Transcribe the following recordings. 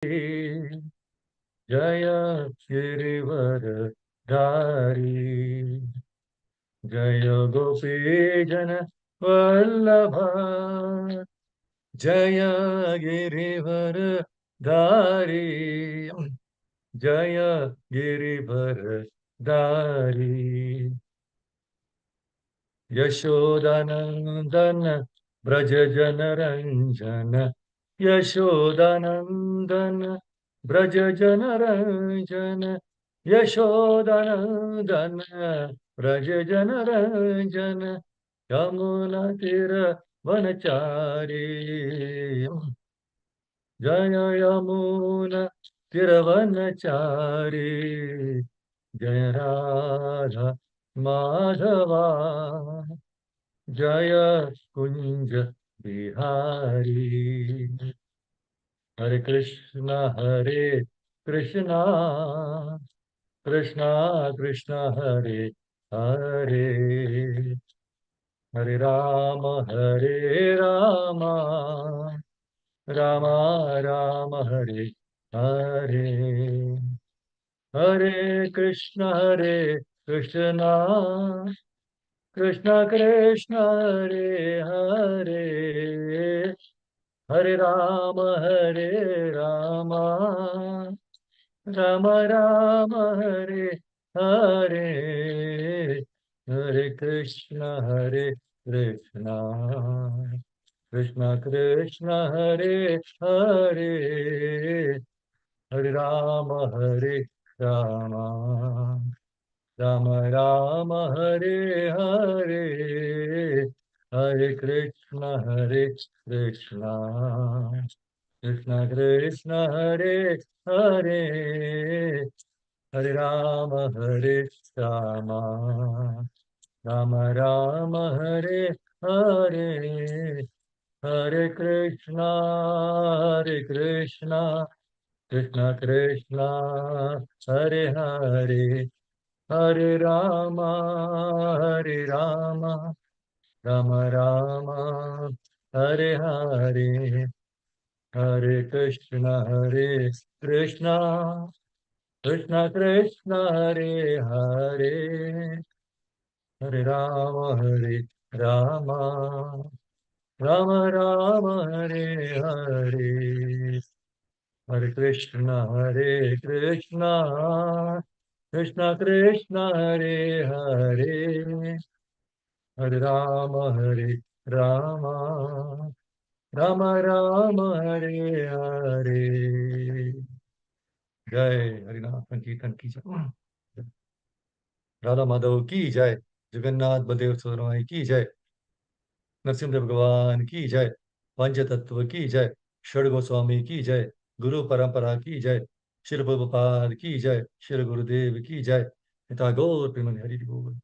जय गिरिवर धारी, जय गोपी जन वल्लभ, जय गिरिवर धारी, जय गिरिवर धारी। यशोदानंदन ब्रज जन रंजन, यशोदानंदन ब्रज जन रंजन, यशोदानंदन ब्रज जन रंजन, यमुना तीर वनचारी, जय यमुना तीर वनचारी, जय राधा माधवा, जय कुंज बिहारी। हरे कृष्णा कृष्णा कृष्ण हरे हरे, हरे राम राम राम हरे हरे, हरे कृष्णा कृष्ण कृष्ण हरे हरे, हरे राम राम राम हरे हरे, हरे कृष्ण कृष्ण कृष्ण हरे हरे, हरे राम राम राम हरे हरे, हरे कृष्ण कृष्ण कृष्ण हरे हरे, हरे राम राम राम हरे हरे, हरे कृष्णा कृष्ण कृष्ण हरे हरे, हरे राम राम राम हरे हरे, हरे कृष्ण कृष्ण कृष्ण हरे हरे, हरे राम राम राम हरे हरे, हरे कृष्ण कृष्ण कृष्ण हरे हरे, हरे राम राम राम हरे हरे। जय हरिनाम संकीर्तन की जय, राधा माधव की जय, जगन्नाथ बलदेव सुरमाई की जय, नरसिंह भगवान की जय, पंच तत्व की जय, षड गोस्वामी की जय, गुरु परंपरा की जय, श्री प्रभुपाद की जय, श्री गुरुदेव की जय, पिता गौर प्रेम हरि बोल।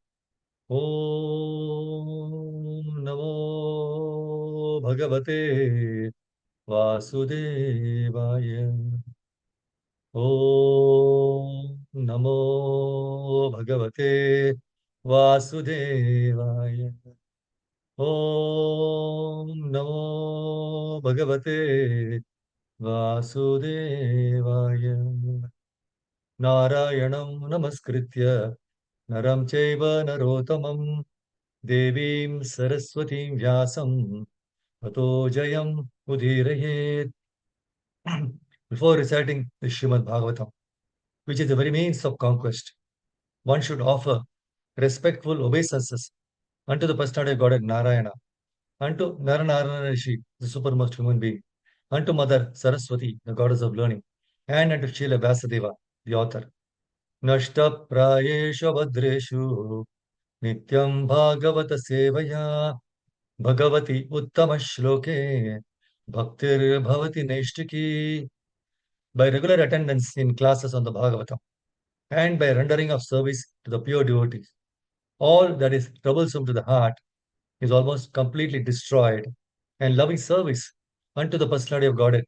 ओम नमो भगवते वासुदेवाय, ओम नमो भगवते वासुदेवाय, ओम नमो भगवते वासुदेवाय। नारायणं नमस्कृत्य नरं चैव नरोत्तमं, देवीं सरस्वतीं व्यासं ततो जयं उदीरयेत्। Before reciting the Srimad Bhagavatam, which is the very means of conquest, one should offer respectful obeisances unto the personality of Godhead Narayana, unto Naranarayana Rishi, the supermost human being, unto Mother Saraswati, the goddess of learning, and unto Srila Vyasadeva, the author. Nashta prayeshu bhadreshu nityam bhagavata sevaya bhagavati uttama shloke bhaktir bhavati naishtiki. By regular attendance in classes on the Bhagavatam and by rendering of service to the pure devotees, all that is troublesome to the heart is almost completely destroyed, and loving service unto the personality of Godhead,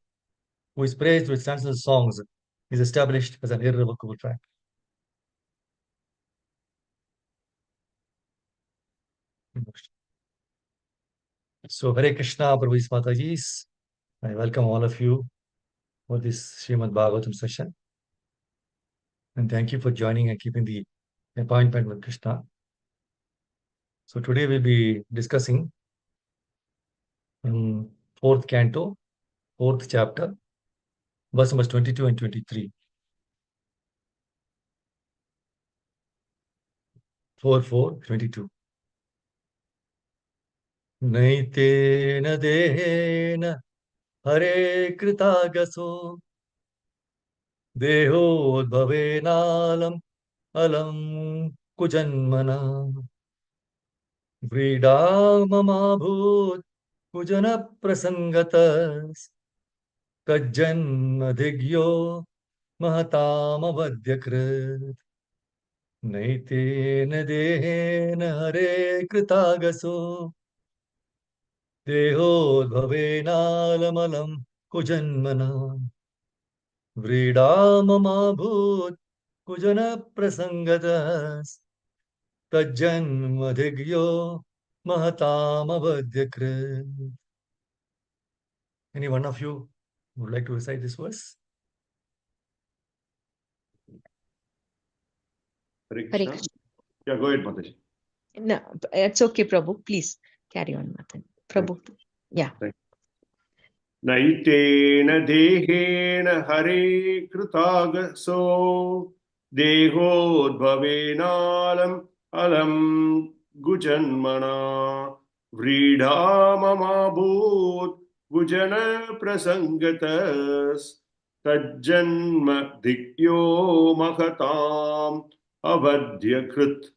who is praised with stanzas and songs, is established as an irrevocable fact. So, Hare Krishna, Prabhu's Mataji's. I welcome all of you for this Srimad Bhagavatam session. And thank you for joining and keeping the appointment with Krishna. So today we'll be discussing fourth canto, fourth chapter, verse numbers 22 and 23. 4:4:22. Naitena dehena hare kritagaso dehodbhavenalam alam kujanmana व्रीडाममाभूत् कुजनप्रसङ्गतस् तज्जन्मधिज्ञो महतामवद्यकृत् नैतेन देहेन हरे कृतागसो देहोद्भवेनालमलं कुजन्मना व्रीडाममाभूत् कुजनप्रसङ्गतस् तज्जन्मधिज्ञो महतामवद्यकृत्. Any one of you would like to recite this verse? Hare Hare Krishna. Krishna. Yeah, go ahead, Mataji. No, it's okay, Prabhu. Please carry on, Matan. Prabhu. Yeah. Naitena dehena hare krutagaso dehodbhavenalam alam gujanmana vridhamamabhut gujana prasangatas tajjanma dikyo mahatam avadhyakrit.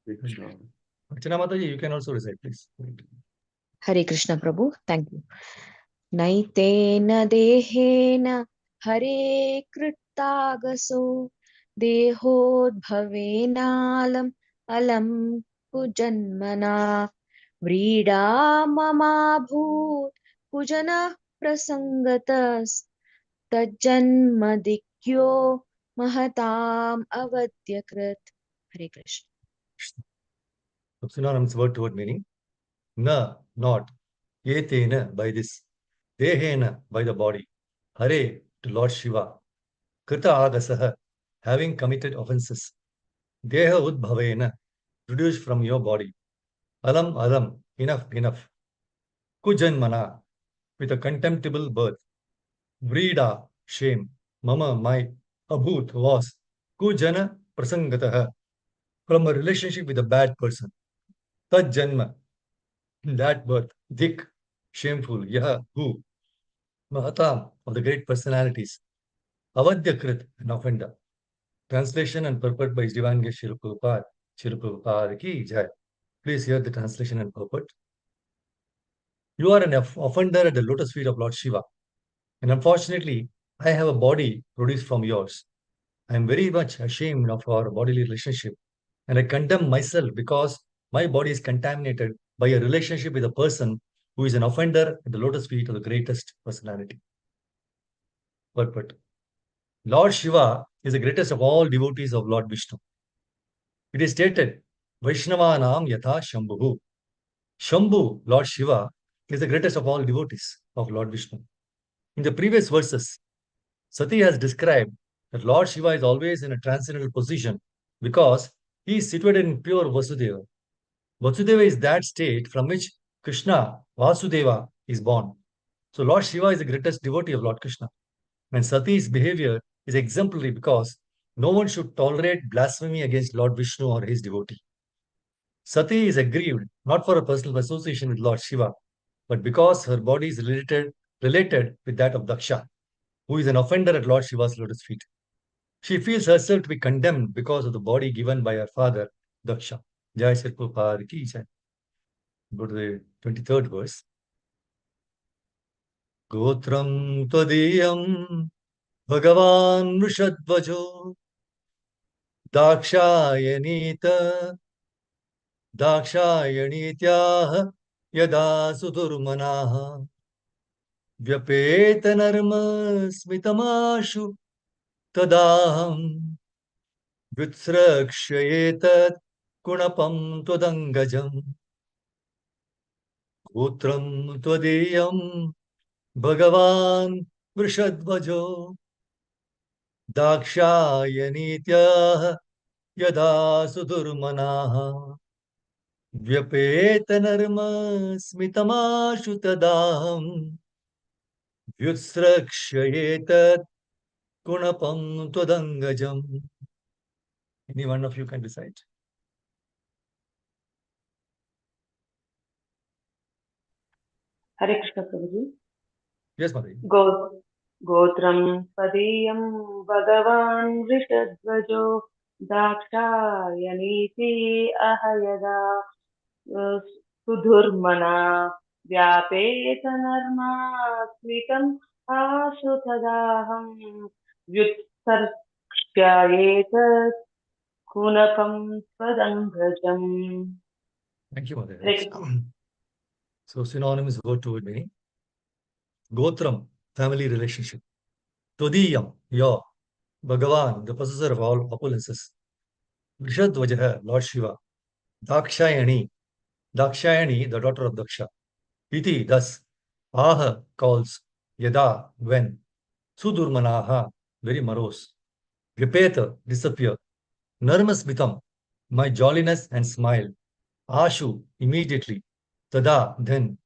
Archana Mataji, you can also recite, please. Hare Krishna, Prabhu. Thank you. Naitena dehena hare krittagaso dehodbhavenalam alam kujanmana vrida mamabhut kujana prasangatas tajjanmadikyo mahatam avadyakrit. Hare Krishna. Synonyms word to word meaning. Na, not. Yetena, by this. Dehena, by the body. Hare, to Lord Shiva. Krita agasaha, having committed offenses. Deha udbhavena, produced from your body. Alam, alam, enough, enough. Kujanmana, with a contemptible birth. Vrida, shame. Mama, my. Abhut, was. Kujana, prasangataha, from a relationship with a bad person. Tad janma, that birth. Dik, shameful. Yaha, who. Mahatam, of the great personalities. Avadhyakrit, an offender. Translation and purport by His Divine Grace Srila Prabhupada. Srila Prabhupada ki jai. Please hear the translation and purport. You are an offender at the lotus feet of Lord Shiva. And unfortunately, I have a body produced from yours. I am very much ashamed of our bodily relationship. And I condemn myself because my body is contaminated by a relationship with a person who is an offender at the lotus feet of the greatest personality. Purport. Lord Shiva is the greatest of all devotees of Lord Vishnu. It is stated, Vaishnavanam yatha Shambhu. Shambhu, Lord Shiva, is the greatest of all devotees of Lord Vishnu. In the previous verses, Sati has described that Lord Shiva is always in a transcendental position because he is situated in pure Vasudeva. Vasudeva is that state from which Krishna, Vasudeva, is born. So Lord Shiva is the greatest devotee of Lord Krishna. And Sati's behavior is exemplary because no one should tolerate blasphemy against Lord Vishnu or his devotee. Sati is aggrieved not for a personal association with Lord Shiva, but because her body is related with that of Daksha, who is an offender at Lord Shiva's lotus feet. She feels herself to be condemned because of the body given by her father, Daksha. Jai Shri Prabhupada ki jai. Go to the 23rd verse. Gotram tadiyam Bhagavan Vrushadvajo Dakshayanita Dakshayanityaha Yada Sudurmanaha Vyapetanarma Smitamashu Tadaham Vitsrakshayetat Kunapam Todangajam Gotram Todiyam Bhagavan वृषध्वजो दाक्षायनीत्याह यदा सुदुर्मनाः व्यपेतनर्मस्मितमाशु तदाहम् व्युत्स्रक्ष्येतत् कुणपं त्वदङ्गजम्. Any one of you can decide. Hare Krishna Prabhuji. Yes, Mother. गोत्रं तदीयं भगवान् वृषध्वजो दाक्षायणीति अहयदा सुधुर्मना व्यापेतनर्मास्मितम् आशु तदाहं व्युत्सर्क्ष्येतत् कुणकं त्वदङ्गजम्. Thank you, Mother. So synonymous word to me. Gotram, family relationship. Todiyam, your. Bhagavan, the possessor of all opulences. Vrishadvajaha, Lord Shiva. Dakshayani, Dakshayani, the daughter of Daksha. Iti, thus. Aha, calls. Yada, when. Sudurmanaha, very morose. Vipeta, disappear. Narmasmitam, my jolliness and smile. Ashu, immediately. Tada, then.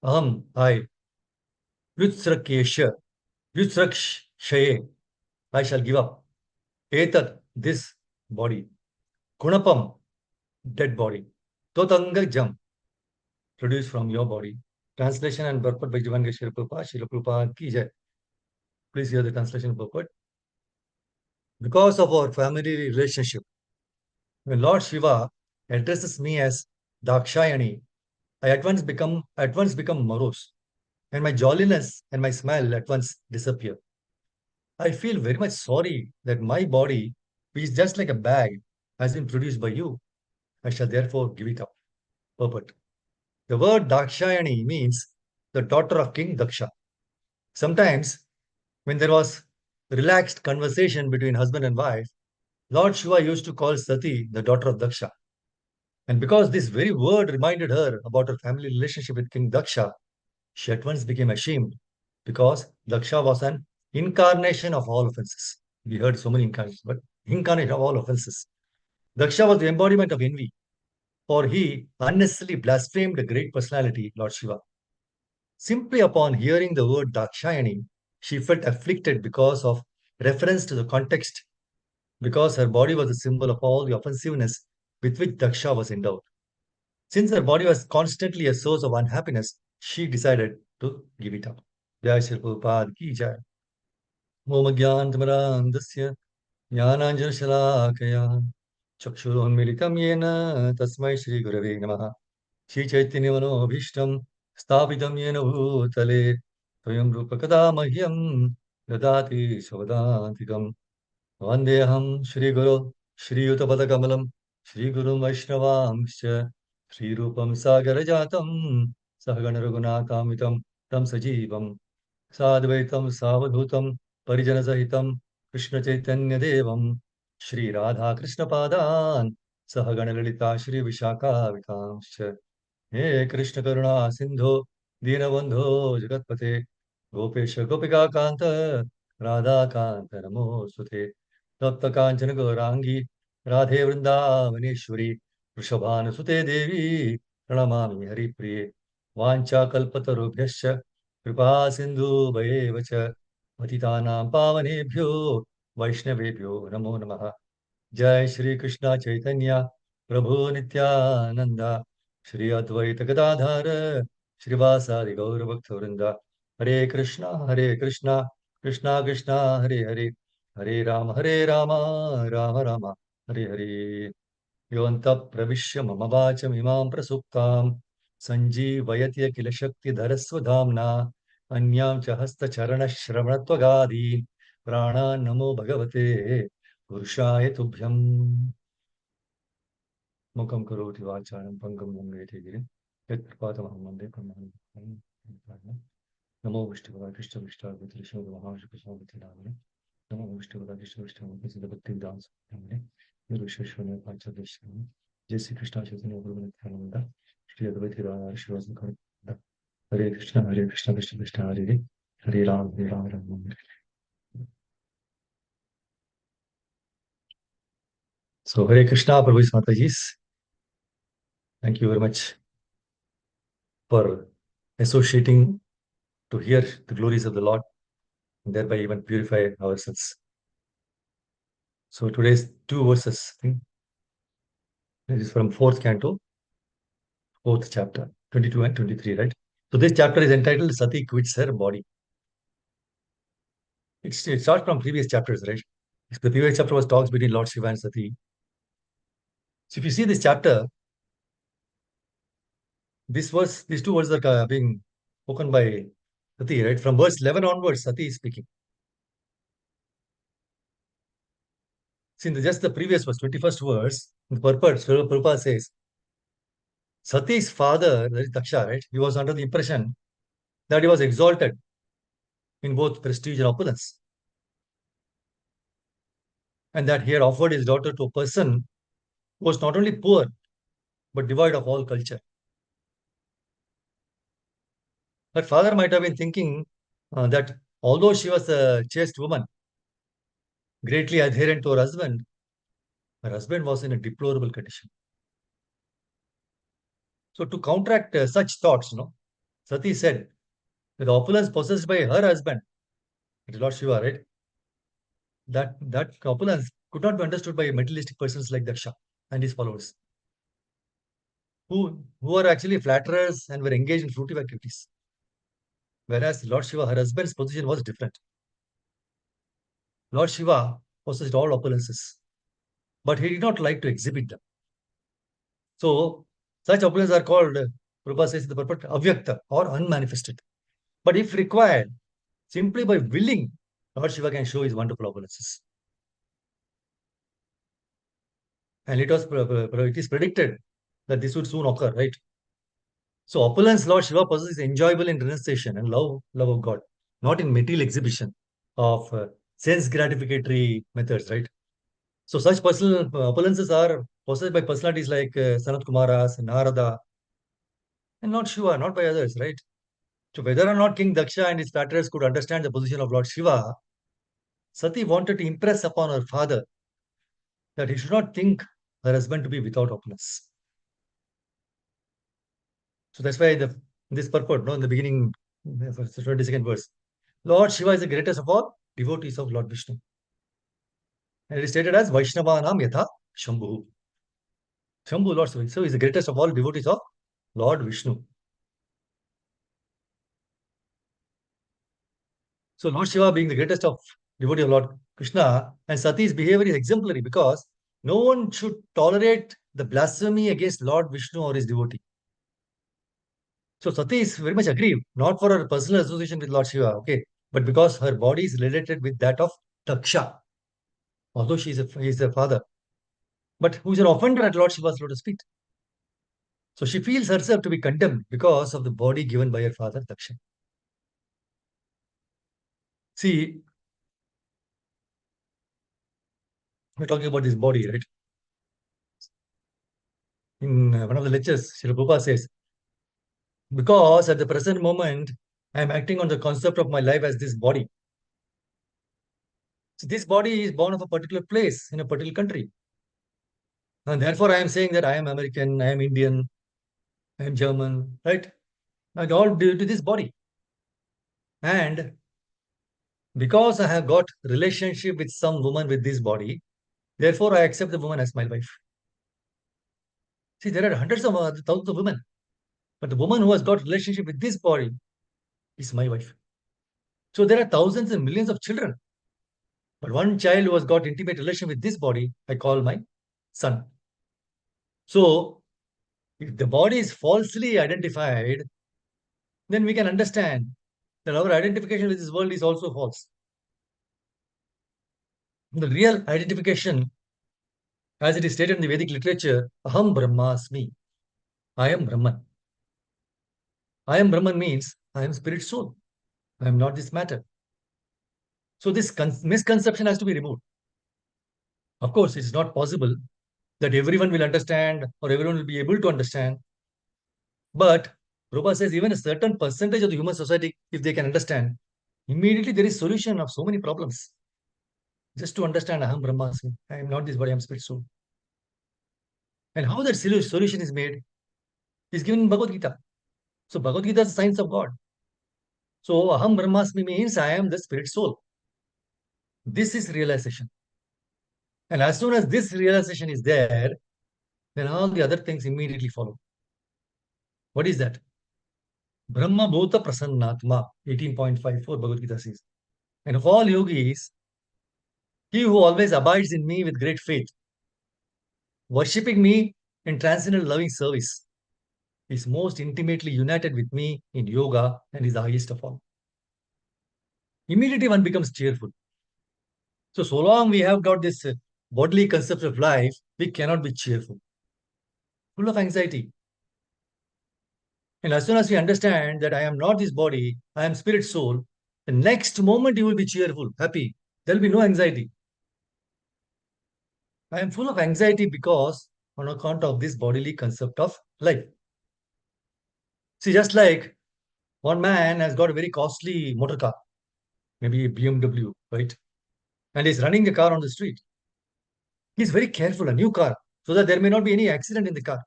Aham, I. Vyutsrakesha, Vyutsrakshaye, I shall give up. Etat, this body. Kunapam, dead body. Totangajam, produced from your body. Translation and purport by Jivan Srila Prabhupada. Srila Prabhupada ki jai. Please hear the translation purport. Because of our family relationship, when Lord Shiva addresses me as Dakshayani, I at once become morose, and my jolliness and my smile at once disappear. I feel very much sorry that my body, which is just like a bag, has been produced by you. I shall therefore give it up. Purport. The word Dakshayani means the daughter of King Daksha. Sometimes, when there was relaxed conversation between husband and wife, Lord Shiva used to call Sati the daughter of Daksha. And because this very word reminded her about her family relationship with King Daksha, she at once became ashamed because Daksha was an incarnation of all offenses. We heard so many incarnations, but incarnation of all offenses. Daksha was the embodiment of envy, for he unnecessarily blasphemed a great personality, Lord Shiva. Simply upon hearing the word Dakshayani, she felt afflicted because of reference to the context, because her body was a symbol of all the offensiveness with which Daksha was endowed. Since her body was constantly a source of unhappiness, she decided to give it up. Jai Shri Prabhupada ki jai. Om Jnanatimirandasya Jnananjanashalakaya Chakshurunmilitam Yena Tasmai Shri Gurave Namaha Shri Chaitanya Manobhishtam Sthapitam Yena Bhutale Swayam Rupa Kada Mahyam Dadati Savadantikam Vandeham Shri Guru Shri Utapadakamlam Shri Guru Vaishnavamscha Shri Rupam Sagarajatam Sahagana Raghunatamitam Tam Sajivam साद्वैतम सावधूतम परिजन सहितम कृष्ण चैतन्य देवम श्री राधा कृष्ण पादान सहगण ललिता श्री विशाखावितांश्च हे कृष्ण करुणा सिंधो दीनबंधो जगतपते गोपेश गोपिका कांत राधा कांत नमोस्तुते तप्त कांचन गौरांगी राधे वृंदावनेश्वरी वृषभानुसुते देवी प्रणमामि हरिप्रिये वाञ्छाकल्पतरुभ्यश्च कृपा सिन्धुभयेव च पतितानां पावनेभ्यो वैष्णवेभ्यो नमो नमः जय श्री कृष्ण चैतन्य प्रभु नित्यानंद श्री अद्वैत गदाधर श्रीवासादि गौर भक्तवृंद हरे कृष्णा कृष्णा कृष्णा हरे हरे हरे राम राम राम हरे हरे योऽन्तः प्रविश्य मम वाचमिमां प्रसुप्तां सञ्जीवयति किल शक्तिधरस्वधाम्ना अन्यां च हस्तचरणश्रवणत्वगादीन् प्राणान् नमो भगवते पुरुषाय तुभ्यम् मुखं करोति वाचालं पङ्गुं लङ्घयति गिरिं यत्कृपातमहं वन्दे परमानन्दं नमो विष्णुपदाय कृष्णविष्टाय नमो विष्णुपदाय कृष्णविष्टाय निर्विशेषणे पांचदर्शनं जय श्री कृष्ण चैतन्य प्रभु नित्यानंद श्री अद्वैत श्रीवास हरे Krishna Krishna Krishna Hare Hare Hare Ram, Hare Ram, Ram Ram. So Hare Krishna, Prabhu Mataji's. Thank you very much for associating to hear the glories of the Lord and thereby even purify ourselves. So today's two verses. This is from 4th canto, 4th chapter, 22 and 23, right? So this chapter is entitled Sati Quits Her Body. It starts from previous chapters, right? The previous chapter was talks between Lord Shiva and Sati. So if you see this chapter, these two words are being spoken by Sati, right? From verse 11 onwards, Sati is speaking. See, just the previous verse, 21st verse, the purport, Prabhupada says, Sati's father, that is Daksha, right? He was under the impression that he was exalted in both prestige and opulence. And that he had offered his daughter to a person who was not only poor, but devoid of all culture. Her father might have been thinking that although she was a chaste woman, greatly adherent to her husband was in a deplorable condition. So to counteract such thoughts, Sati said that the opulence possessed by her husband, it is Lord Shiva, right? That opulence could not be understood by materialistic persons like Daksha and his followers, who were actually flatterers and were engaged in fruitive activities. Whereas Lord Shiva, her husband's position was different. Lord Shiva possessed all opulences, but he did not like to exhibit them. So such opulences are called, Prabhupada says in the purport, avyakta or unmanifested. But if required, simply by willing, Lord Shiva can show his wonderful opulences. And it is predicted that this would soon occur, right? So opulence, Lord Shiva possesses enjoyable in renunciation and love of God, not in material exhibition of sense gratificatory methods, right? So such personal opulences are possessed by personalities like Sanat Kumaras, Narada, and not Shiva, not by others, right? So whether or not King Daksha and his flatterers could understand the position of Lord Shiva, Sati wanted to impress upon her father that he should not think her husband to be without opulence. So that's why in this purport, in the beginning, the 22nd verse, Lord Shiva is the greatest of all devotees of Lord Vishnu. And it is stated as Vaishnavanam Yatha Shambhu. Shambhu, Lord Shiva. So he is the greatest of all devotees of Lord Vishnu. So Lord Shiva being the greatest of devotee of Lord Krishna, and Sati's behavior is exemplary because no one should tolerate the blasphemy against Lord Vishnu or his devotee. So Sati is very much aggrieved, not for her personal association with Lord Shiva, okay, but because her body is related with that of Daksha, although he is a father, but who is an offender at Lord Shiva's lotus feet. So she feels herself to be condemned because of the body given by her father Daksha. See, we're talking about this body, right? In one of the lectures, Srila Prabhupada says, because at the present moment, I am acting on the concept of my life as this body. So this body is born of a particular place in a particular country. And therefore, I am saying that I am American, I am Indian, I am German, right? And all due to this body. And because I have got relationship with some woman with this body, therefore I accept the woman as my wife. See, there are hundreds of thousands of women, but the woman who has got relationship with this body is my wife. So there are thousands and millions of children, but one child who has got intimate relation with this body, I call my son. So if the body is falsely identified, then we can understand that our identification with this world is also false. The real identification, as it is stated in the Vedic literature, Aham Brahmasmi, I am Brahman. I am Brahman means I am spirit soul. I am not this matter. So this misconception has to be removed. Of course, it's not possible that everyone will understand or everyone will be able to understand. But Prabhupada says even a certain percentage of the human society, if they can understand, Immediately there is solution of so many problems. Just to understand Aham Brahmasmi, I am not this body, I am spirit soul. And how that solution is made is given in Bhagavad Gita. So Bhagavad Gita is the science of God. So Aham Brahmasmi means I am the spirit soul. This is realization. And as soon as this realization is there, then all the other things immediately follow. What is that? Brahma Bhota Prasannatma, 18.54 Bhagavad Gita says. And of all yogis, he who always abides in me with great faith, worshipping me in transcendental loving service, is most intimately united with me in yoga and is the highest of all. Immediately one becomes cheerful. So long we have got this bodily concept of life, we cannot be cheerful. Full of anxiety. And as soon as we understand that I am not this body, I am spirit soul, the next moment you will be cheerful, happy. There will be no anxiety. I am full of anxiety because on account of this bodily concept of life. See, just like one man has got a very costly motor car, maybe a BMW, right? And he's running the car on the street. He's very careful, a new car, so that there may not be any accident in the car.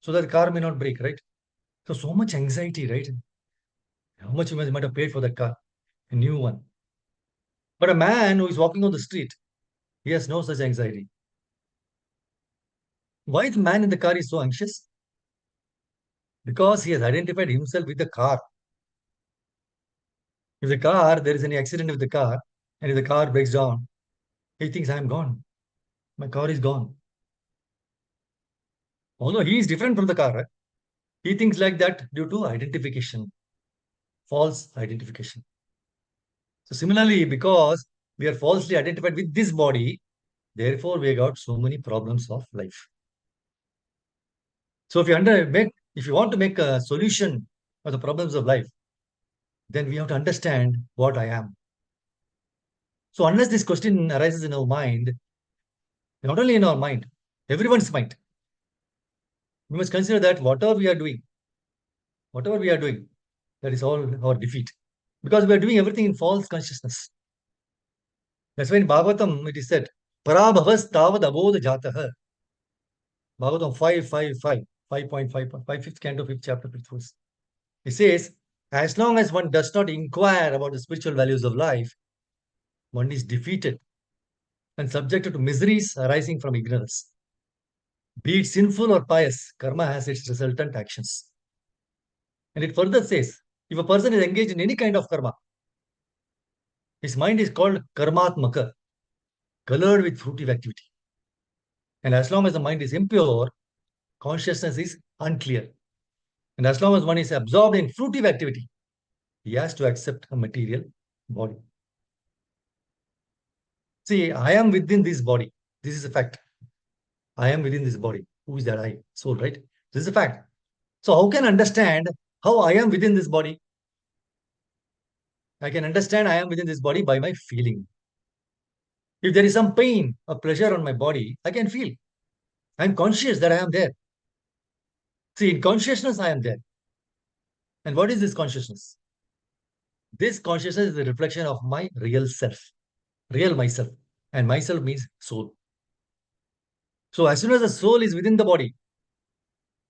So that the car may not break, right? So much anxiety, right? How much you might have paid for that car, a new one. But a man who is walking on the street, he has no such anxiety. Why the man in the car is so anxious? Because he has identified himself with the car. If there is any accident with the car, and if the car breaks down, he thinks, I am gone. My car is gone. Although he is different from the car, right? He thinks like that due to identification, false identification. So similarly, because we are falsely identified with this body, therefore we got so many problems of life. So if you want to make a solution of the problems of life, then we have to understand what I am. So unless this question arises in our mind, not only in our mind, everyone's mind, we must consider that whatever we are doing, that is all our defeat. Because we are doing everything in false consciousness. That's why in Bhagavatam it is said, Parabhavas tavad abodha jataha. Bhagavatam 5.5.5, 5.5, 5th canto, 5th chapter, 5th verse. It says, as long as one does not inquire about the spiritual values of life, one is defeated and subjected to miseries arising from ignorance. Be it sinful or pious, karma has its resultant actions. And it further says, if a person is engaged in any kind of karma, his mind is called karmatmaka, colored with fruitive activity. And as long as the mind is impure, consciousness is unclear. And as long as one is absorbed in fruitive activity, he has to accept a material body. See, I am within this body. This is a fact. I am within this body. Who is that I? Soul, right? This is a fact. So how can I understand how I am within this body? I can understand I am within this body by my feeling. If there is some pain or pleasure on my body, I can feel. I am conscious that I am there. See, in consciousness, I am there. And what is this consciousness? This consciousness is a reflection of my real self, real myself. And myself means soul. So as soon as the soul is within the body,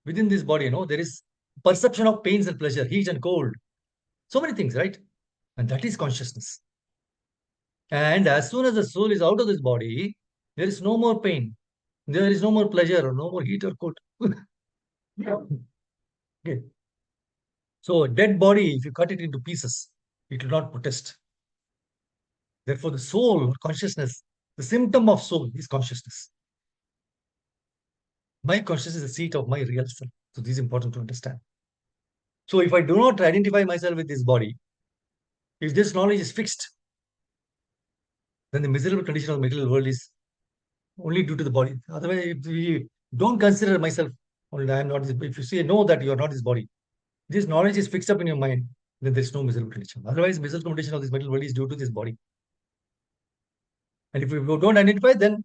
within this body, there is perception of pains and pleasure, heat and cold. So many things, right? And that is consciousness. And as soon as the soul is out of this body, there is no more pain. There is no more pleasure or no more heat or cold. Okay. So a dead body, if you cut it into pieces, it will not protest. Therefore, the soul, consciousness, the symptom of soul is consciousness. My consciousness is the seat of my real self. So this is important to understand. So if I do not identify myself with this body, if this knowledge is fixed, then the miserable condition of the material world is only due to the body. Otherwise, if we don't consider myself, only I am not this, if you say no that you are not this body, this knowledge is fixed up in your mind, then there's no miserable condition. Otherwise, miserable condition of this material world is due to this body. And if we don't identify, then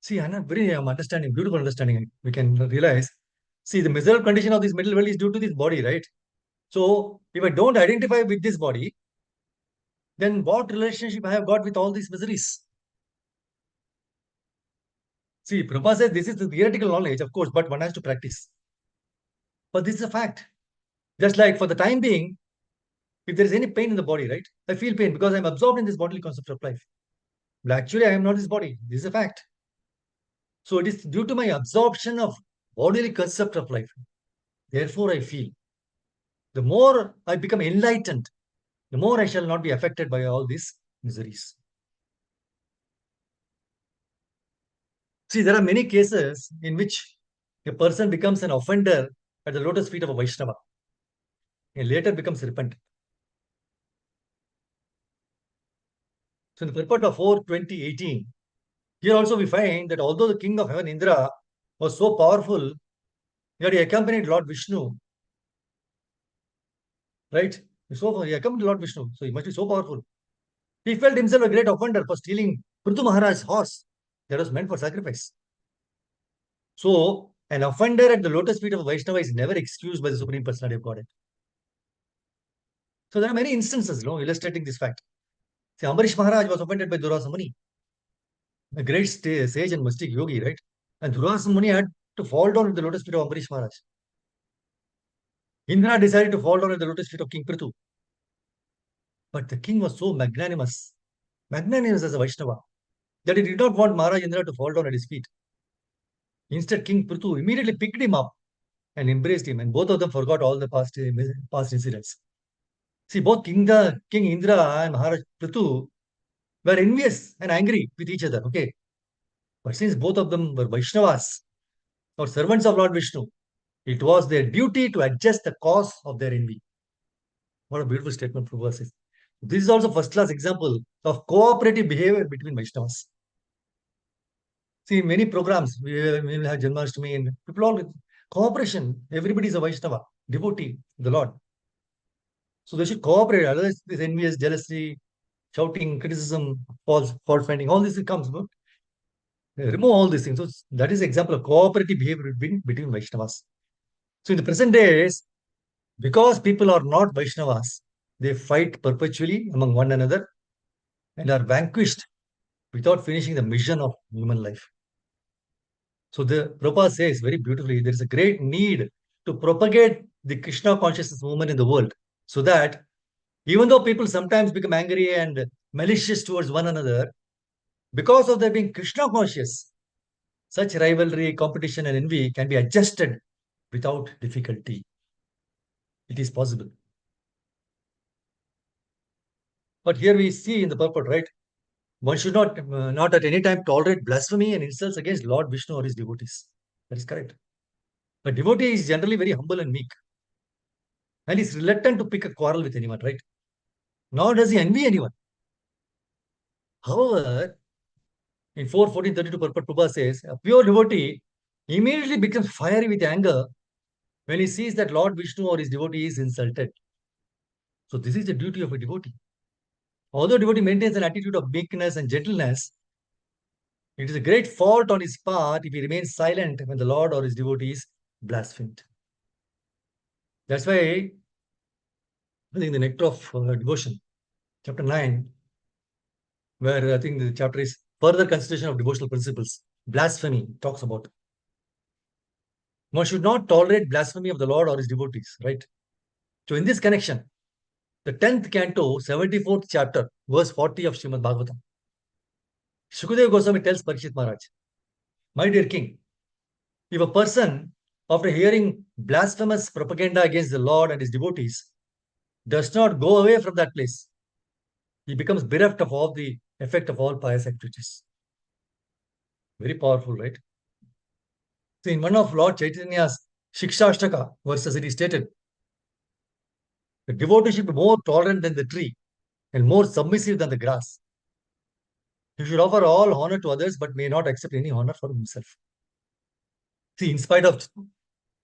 see, I'm understanding, beautiful understanding. We can realize, see, the miserable condition of this material world is due to this body, right? So if I don't identify with this body, then what relationship I have got with all these miseries? See, Prabhupada says this is the theoretical knowledge, of course, but one has to practice. But this is a fact. Just like for the time being, if there is any pain in the body, right? I feel pain because I'm absorbed in this bodily concept of life. But actually, I am not this body. This is a fact. So it is due to my absorption of bodily concept of life. Therefore, I feel. The more I become enlightened, the more I shall not be affected by all these miseries. See, there are many cases in which a person becomes an offender at the lotus feet of a Vaishnava and later becomes repentant. So in the purport of 4/20/18, here also we find that although the king of heaven, Indra, was so powerful, yet he accompanied Lord Vishnu, right? So he accompanied Lord Vishnu, so he must be so powerful. He felt himself a great offender for stealing Prithu Maharaj's horse that was meant for sacrifice. So an offender at the lotus feet of a Vaishnava is never excused by the Supreme Personality of Godhead. So there are many instances, illustrating this fact. See, Ambarish Maharaj was offended by Durvasa Muni, a great sage and mystic yogi, right? And Durvasa Muni had to fall down at the lotus feet of Ambarish Maharaj. Indra decided to fall down at the lotus feet of King Prithu. But the king was so magnanimous as a Vaishnava, that he did not want Maharaj Indra to fall down at his feet. Instead, King Prithu immediately picked him up and embraced him, and both of them forgot all the past incidents. See, both King Indra and Maharaj Prithu were envious and angry with each other, okay? But since both of them were Vaishnavas or servants of Lord Vishnu, it was their duty to adjust the cause of their envy. What a beautiful statement Prabhupada says. This is also first-class example of cooperative behavior between Vaishnavas. See, in many programs, we will have Janmashtami and people all cooperation. Everybody is a Vaishnava, devotee, the Lord. So they should cooperate. Otherwise, this envious, jealousy, shouting, criticism, fault finding, all this comes. No? Remove all these things. So that is example of cooperative behavior between Vaishnavas. So in the present days, because people are not Vaishnavas, they fight perpetually among one another and are vanquished without finishing the mission of human life. So the Prabhupada says very beautifully, there is a great need to propagate the Krishna consciousness movement in the world, so that even though people sometimes become angry and malicious towards one another, because of their being Krishna conscious, such rivalry, competition, and envy can be adjusted without difficulty. It is possible. But here we see in the purport, right? One should not at any time tolerate blasphemy and insults against Lord Vishnu or his devotees. That is correct. A devotee is generally very humble and meek, and is reluctant to pick a quarrel with anyone, right? Nor does he envy anyone. However, in 4:14:32, purport Prabhupada says, a pure devotee immediately becomes fiery with anger when he sees that Lord Vishnu or his devotee is insulted. So this is the duty of a devotee. Although devotee maintains an attitude of meekness and gentleness, it is a great fault on his part if he remains silent when the Lord or his devotee is blasphemed. That's why I think the Nectar of Devotion, chapter 9, where I think the chapter is further consideration of devotional principles, blasphemy talks about. One should not tolerate blasphemy of the Lord or his devotees, right? So in this connection, the 10th canto, 74th chapter, verse 40 of Srimad Bhagavatam, Shukadeva Goswami tells Parikshit Maharaj, my dear king, if a person, after hearing blasphemous propaganda against the Lord and his devotees, does not go away from that place, he becomes bereft of all the effect of all pious activities. Very powerful, right? So in one of Lord Chaitanya's Shikshashtaka verses, it is stated, the devotee should be more tolerant than the tree and more submissive than the grass. He should offer all honor to others, but may not accept any honor for himself. See, in spite of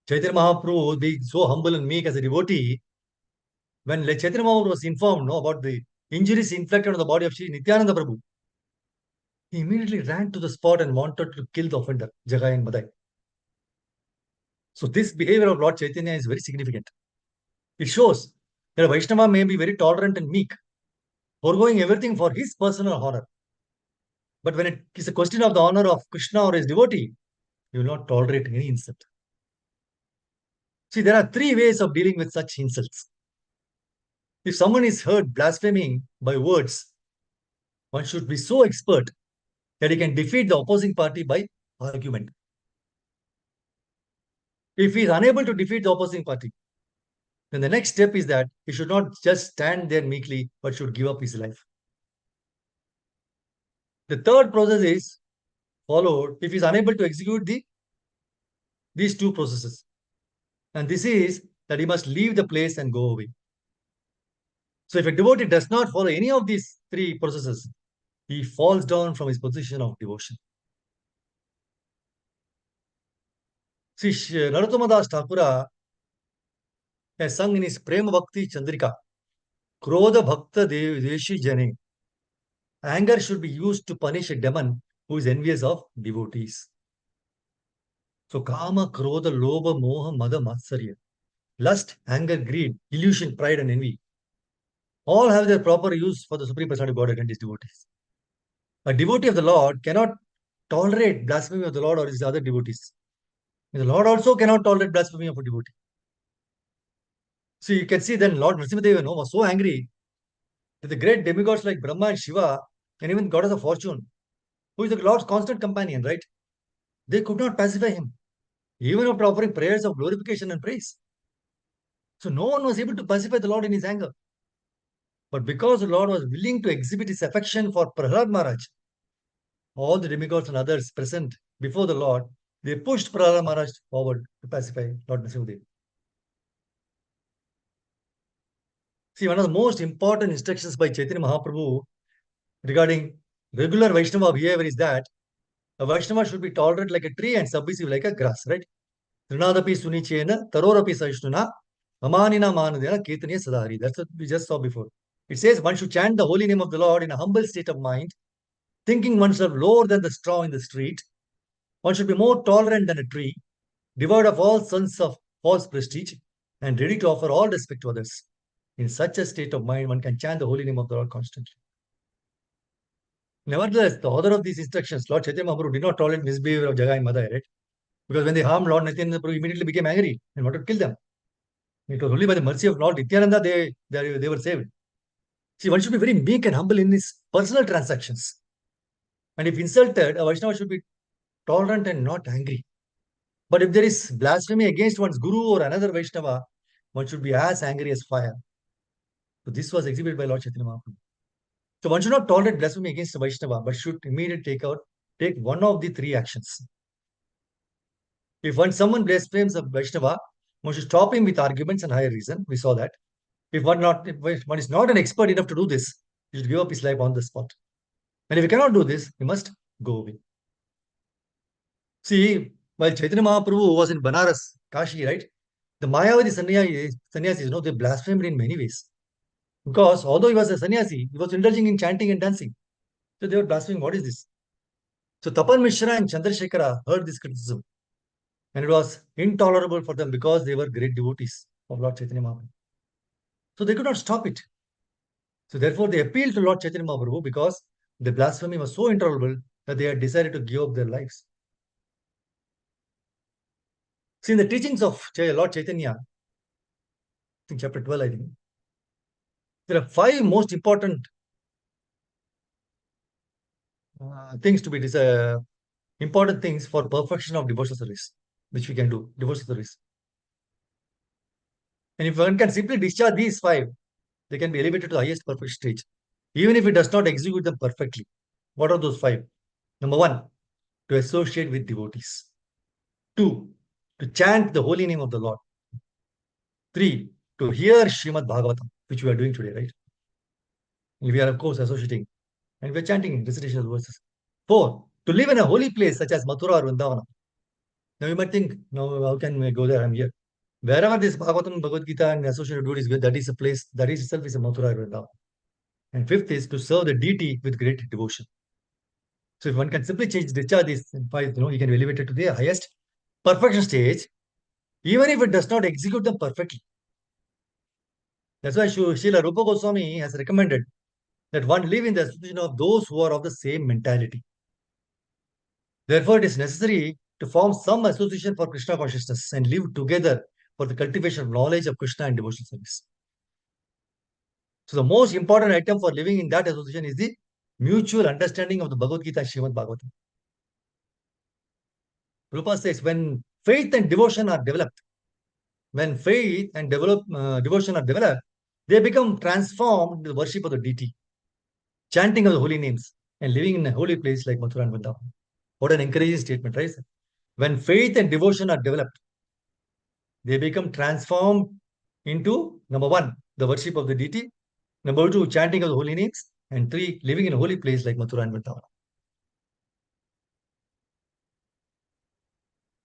Chaitanya Mahaprabhu being so humble and meek as a devotee, when Chaitanya Mahaprabhu was informed about the injuries inflicted on the body of Sri Nityananda Prabhu, he immediately ran to the spot and wanted to kill the offender, Jagai and Madai. So this behavior of Lord Chaitanya is very significant. It shows that a Vaishnava may be very tolerant and meek, foregoing everything for his personal honor. But when it is a question of the honor of Krishna or his devotee, he will not tolerate any insult. See, there are three ways of dealing with such insults. If someone is heard blaspheming by words, one should be so expert that he can defeat the opposing party by argument. If he is unable to defeat the opposing party, then the next step is that he should not just stand there meekly, but should give up his life. The third process is followed if he is unable to execute these two processes. And this is that he must leave the place and go away. So if a devotee does not follow any of these three processes, he falls down from his position of devotion. See, Narottama Das Thakura has sung in his Prema Bhakti Chandrika, Krodha Bhakta Deshi Jane. Anger should be used to punish a demon who is envious of devotees. So Kama, Krodha, Lobha, Moha, Mada, Matsarya. Lust, anger, greed, illusion, pride, and envy all have their proper use for the Supreme Personality of Godhead and his devotees. A devotee of the Lord cannot tolerate blasphemy of the Lord or his other devotees. The Lord also cannot tolerate blasphemy of a devotee. So you can see then Lord Nrsimhadeva was so angry that the great demigods like Brahma and Shiva and even goddess of fortune, who is the Lord's constant companion, right? They could not pacify him, even after offering prayers of glorification and praise. So no one was able to pacify the Lord in his anger. But because the Lord was willing to exhibit his affection for Prahlad Maharaj, all the demigods and others present before the Lord, they pushed Prahlad Maharaj forward to pacify Lord Nrsimhadeva. See, one of the most important instructions by Chaitanya Mahaprabhu regarding regular Vaishnava behavior is that a Vaishnava should be tolerant like a tree and submissive like a grass, right? Trinadapi sunichena, tarorapi saishnuna, amanina manadena, ketaniya sadari. That's what we just saw before. It says one should chant the holy name of the Lord in a humble state of mind, thinking oneself lower than the straw in the street. One should be more tolerant than a tree, devoid of all sense of false prestige, and ready to offer all respect to others. In such a state of mind, one can chant the holy name of the Lord constantly. Nevertheless, the author of these instructions, Lord Chaitanya Mahaprabhu, did not tolerate misbehavior of Jagai and Madai, right? Because when they harmed Lord Nityananda Prabhu, immediately became angry and wanted to kill them. It was only by the mercy of Lord Nityananda they were saved. See, one should be very meek and humble in his personal transactions. And if insulted, a Vaishnava should be tolerant and not angry. But if there is blasphemy against one's guru or another Vaishnava, one should be as angry as fire. So this was exhibited by Lord Chaitanya Mahaprabhu. So one should not tolerate blasphemy against a Vaishnava, but should immediately take one of the three actions. If someone blasphemes a Vaishnava, one should stop him with arguments and higher reason. We saw that. If one is not an expert enough to do this, he should give up his life on the spot. And if he cannot do this, he must go away. See, while Chaitanya Mahaprabhu was in Banaras, Kashi, right? The Mayavadi sannyasis, they blasphemed in many ways. Because although he was a sannyasi, he was indulging in chanting and dancing. So they were blaspheming. What is this? So Tapan Mishra and Chandrasekhara heard this criticism. And it was intolerable for them because they were great devotees of Lord Chaitanya Mahaprabhu. So they could not stop it. So therefore they appealed to Lord Chaitanya Mahaprabhu because the blasphemy was so intolerable that they had decided to give up their lives. See, in the teachings of Lord Chaitanya, in chapter 12, I think, there are 5 most important things to be important things for perfection of devotional service, which we can do, devotional service. And if one can simply discharge these 5, they can be elevated to the highest perfect stage, even if it does not execute them perfectly. What are those 5? Number 1, to associate with devotees. 2, to chant the holy name of the Lord. 3, to hear Srimad Bhagavatam, which we are doing today, right? We are, of course, associating and we are chanting recitation of verses. 4, to live in a holy place such as Mathura or Vrindavana. Now you might think, no, how can we go there? I'm here. Wherever this Bhagavatam, Bhagavad Gita and associated devotees, that is a place, that is itself is a Mathura or Vrindavana. And 5th is to serve the deity with great devotion. So if one can simply discharge these 5, he can be elevated to the highest perfection stage, even if it does not execute them perfectly. That's why Srila Rupa Goswami has recommended that one live in the association of those who are of the same mentality. Therefore, it is necessary to form some association for Krishna consciousness and live together for the cultivation of knowledge of Krishna and devotional service. So, the most important item for living in that association is the mutual understanding of the Bhagavad Gita and Srimad Bhagavatam. Rupa says, when faith and devotion are developed, devotion are developed, they become transformed into the worship of the deity, chanting of the holy names, and living in a holy place like Mathura and Vrindavan. What an encouraging statement, right? When faith and devotion are developed, they become transformed into number one, the worship of the deity, number two, chanting of the holy names, and three, living in a holy place like Mathura and Vrindavan.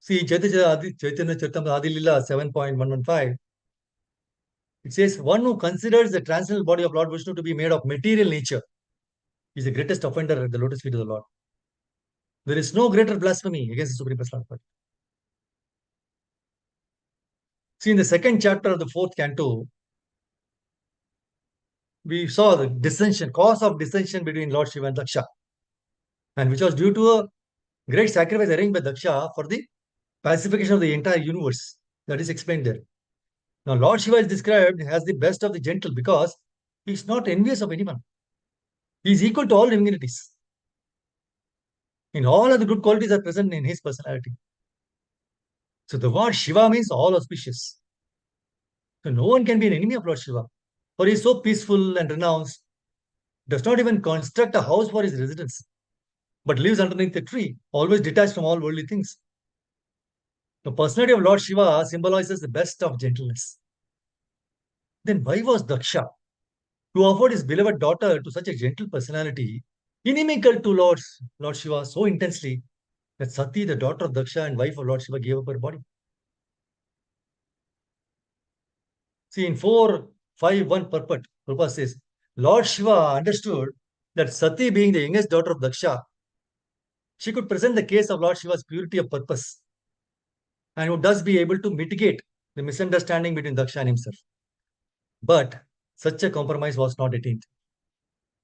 See, Chaitanya Charitamrita Adi Lila 7.115. It says, one who considers the transcendental body of Lord Vishnu to be made of material nature is the greatest offender at the lotus feet of the Lord. There is no greater blasphemy against the Supreme Personality. See, in the second chapter of the fourth canto, we saw the dissension, cause of dissension between Lord Shiva and Daksha, and which was due to a great sacrifice arranged by Daksha for the pacification of the entire universe. That is explained there. Now, Lord Shiva is described as the best of the gentle because he is not envious of anyone. He is equal to all living entities. In all of the good qualities are present in his personality. So the word Shiva means all auspicious. So no one can be an enemy of Lord Shiva, for he is so peaceful and renounced, does not even construct a house for his residence, but lives underneath a tree, always detached from all worldly things. The personality of Lord Shiva symbolizes the best of gentleness. Then why was Daksha, who offered his beloved daughter to such a gentle personality, inimical to Lord Shiva so intensely that Sati, the daughter of Daksha and wife of Lord Shiva, gave up her body? See, in 451 purport, Prabhupada says, Lord Shiva understood that Sati, being the youngest daughter of Daksha, she could present the case of Lord Shiva's purity of purpose and would thus be able to mitigate the misunderstanding between Daksha and himself. But such a compromise was not attained.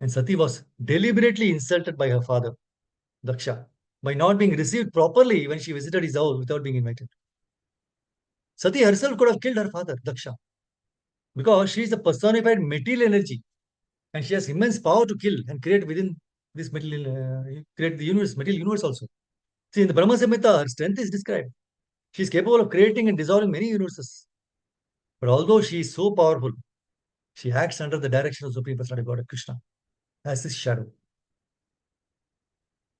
And Sati was deliberately insulted by her father, Daksha, by not being received properly when she visited his house without being invited. Sati herself could have killed her father, Daksha, because she is the personified material energy and she has immense power to kill and create within this create the universe, material universe also. See, in the Brahma Samhita, her strength is described. She is capable of creating and dissolving many universes. But although she is so powerful, she acts under the direction of Supreme Personality God Krishna as his shadow.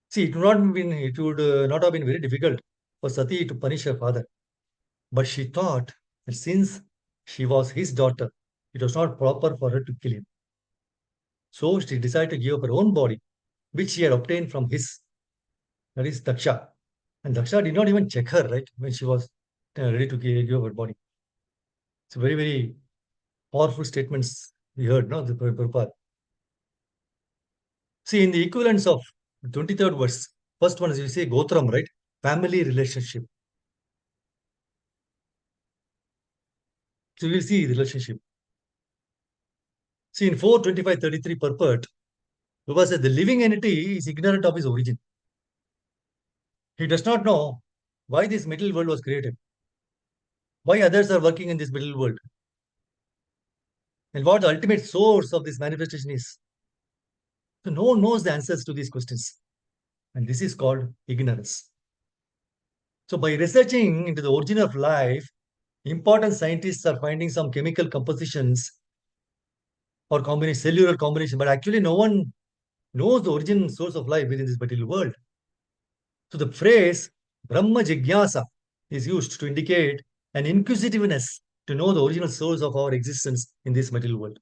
See, it would not have been very difficult for Sati to punish her father. But she thought that since she was his daughter, it was not proper for her to kill him. So she decided to give up her own body, which she had obtained from his, that is Daksha. And Daksha did not even check her, right, when she was ready to give up her body. It's very, very powerful statements we heard, no, the Prabhupada. See, in the equivalence of the 23rd verse, first one is you say Gotram, right? Family relationship. So we'll see relationship. See, in 425:33 purport, Prabhupada says the living entity is ignorant of his origin. He does not know why this material world was created, why others are working in this material world, and what the ultimate source of this manifestation is. So no one knows the answers to these questions. And this is called ignorance. So by researching into the origin of life, important scientists are finding some chemical compositions or cellular combination, but actually no one knows the origin source of life within this material world. So the phrase Brahma Jigyasa is used to indicate an inquisitiveness to know the original source of our existence in this material world.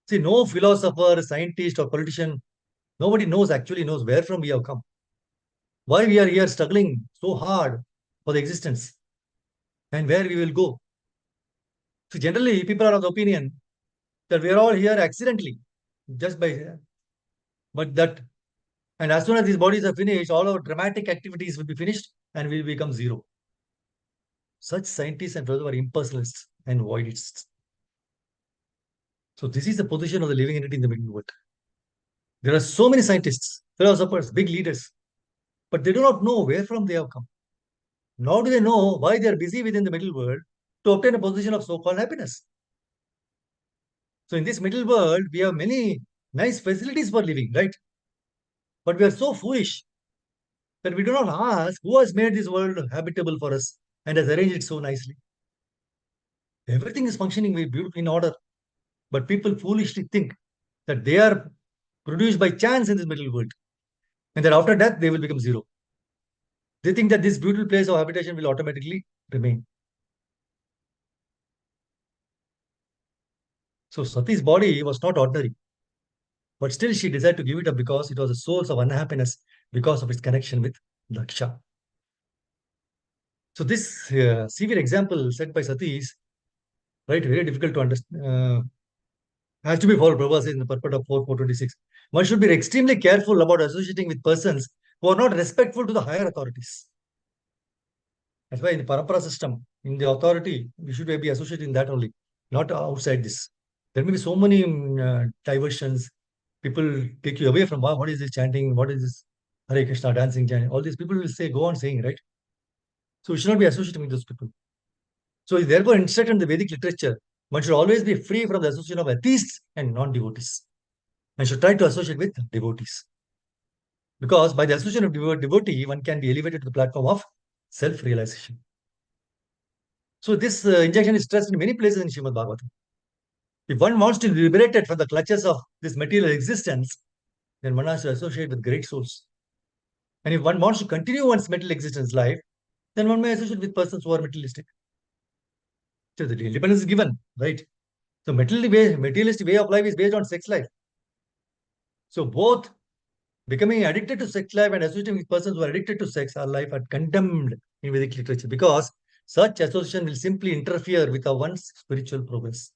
See, no philosopher, scientist, or politician, nobody actually knows where from we have come. Why we are here struggling so hard for the existence and where we will go. So generally, people are of the opinion that we are all here accidentally, just by, but that, and as soon as these bodies are finished, all our dramatic activities will be finished and we will become zero. Such scientists and philosophers are impersonalists and voidists. So this is the position of the living entity in the middle world. There are so many scientists, philosophers, big leaders, but they do not know where from they have come. Nor do they know why they are busy within the middle world to obtain a position of so-called happiness. So in this middle world, we have many nice facilities for living, right? But we are so foolish that we do not ask who has made this world habitable for us and has arranged it so nicely. Everything is functioning very beautifully in order, but people foolishly think that they are produced by chance in this middle world and that after death they will become zero. They think that this beautiful place of habitation will automatically remain. So Sati's body was not ordinary, but still she decided to give it up because it was a source of unhappiness because of its connection with Daksha. So this severe example set by Sati is right very difficult to understand. Has to be followed. Prabhupada says in the purport of 4.426. One should be extremely careful about associating with persons who are not respectful to the higher authorities. That's why in the parampara system, in the authority, we should be associating that only, not outside this. There may be so many diversions. People take you away from what is this chanting, what is this Hare Krishna dancing, chanting. All these people will say, go on saying, right? So we should not be associating with those people. So therefore, instead in the Vedic literature, one should always be free from the association of atheists and non-devotees. And should try to associate with devotees. Because by the association of devotee, one can be elevated to the platform of self-realization. So this injection is stressed in many places in Srimad Bhagavatam. If one wants to be liberated from the clutches of this material existence, then one has to associate with great souls. And if one wants to continue one's material existence life, then one may associate with persons who are materialistic. So the independence is given, right? So materialistic way of life is based on sex life. So both becoming addicted to sex life and associating with persons who are addicted to sex or life are condemned in Vedic literature because such association will simply interfere with one's spiritual progress.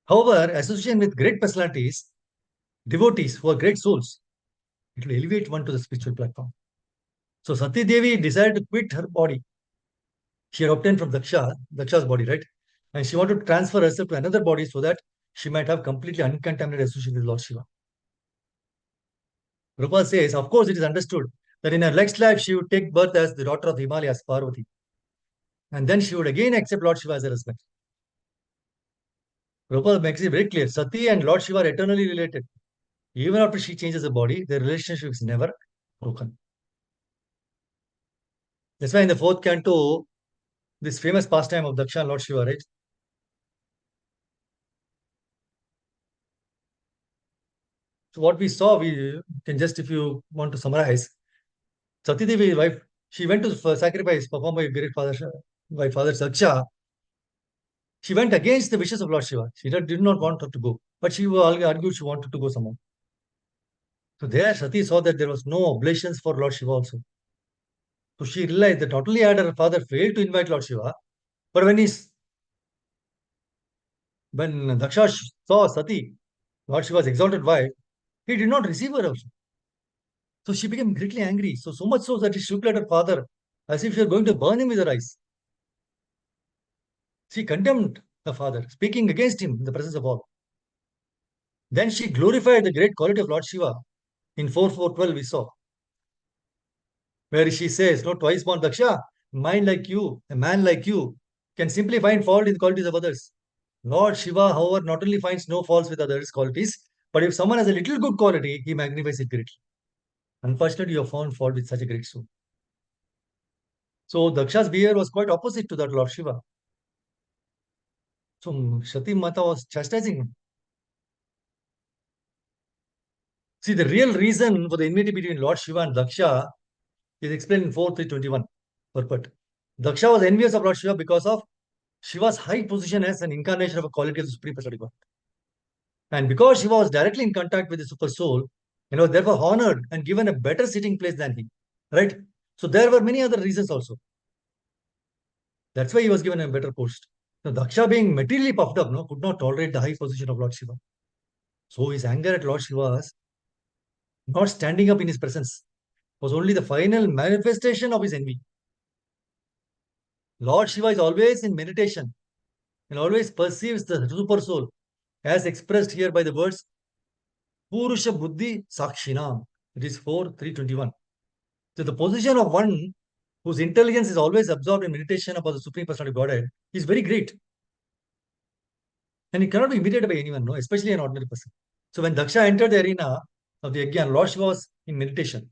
However, association with great personalities, devotees who are great souls, it will elevate one to the spiritual platform. So Sati Devi decided to quit her body. She had obtained from Daksha's body, right? And she wanted to transfer herself to another body so that she might have completely uncontaminated association with Lord Shiva. Prabhupada says, of course, it is understood that in her next life she would take birth as the daughter of the Himalayas, Parvati. And then she would again accept Lord Shiva as her husband. Prabhupada makes it very clear. Sati and Lord Shiva are eternally related. Even after she changes her body, their relationship is never broken. That's why in the fourth canto, this famous pastime of Daksha and Lord Shiva, right? So what we saw, we can just, if you want to summarize, Sati Devi, wife, she went to sacrifice performed by great father, by Father Daksha. She went against the wishes of Lord Shiva. She did not want her to go, but she argued she wanted to go somewhere. So there, Sati saw that there was no oblations for Lord Shiva also. So she realized that not only had her father failed to invite Lord Shiva, but when Daksha saw Sati, Lord Shiva's exalted wife, he did not receive her also. So she became greatly angry. So much so that she looked at her father as if she were going to burn him with her eyes. She condemned her father, speaking against him in the presence of all. Then she glorified the great quality of Lord Shiva. In 4.4.12 we saw, where she says, no, twice born Daksha, mind like you, a man like you, can simply find fault in the qualities of others. Lord Shiva, however, not only finds no faults with others' qualities, but if someone has a little good quality, he magnifies it greatly. Unfortunately, you have found fault with such a great soul. So Daksha's behavior was quite opposite to that Lord Shiva. So Sati Mata was chastising him. See, the real reason for the enmity between Lord Shiva and Daksha is explained in 4.3.21 purport. Daksha was envious of Lord Shiva because of Shiva's high position as an incarnation of a quality of the Supreme Personality God. And because Shiva was directly in contact with the Super Soul, and was therefore honored and given a better sitting place than he. Right? So there were many other reasons also. That's why he was given a better post. Now, Daksha being materially puffed up, could not tolerate the high position of Lord Shiva. So his anger at Lord Shiva's not standing up in his presence was only the final manifestation of his envy. Lord Shiva is always in meditation and always perceives the super soul as expressed here by the words Purusha Buddhi Sakshinam. It is 4:321. So the position of one whose intelligence is always absorbed in meditation about the Supreme Personality of Godhead is very great. And it cannot be imitated by anyone, no, especially an ordinary person. So when Daksha entered the arena of the Yajna, Lord Shiva was in meditation.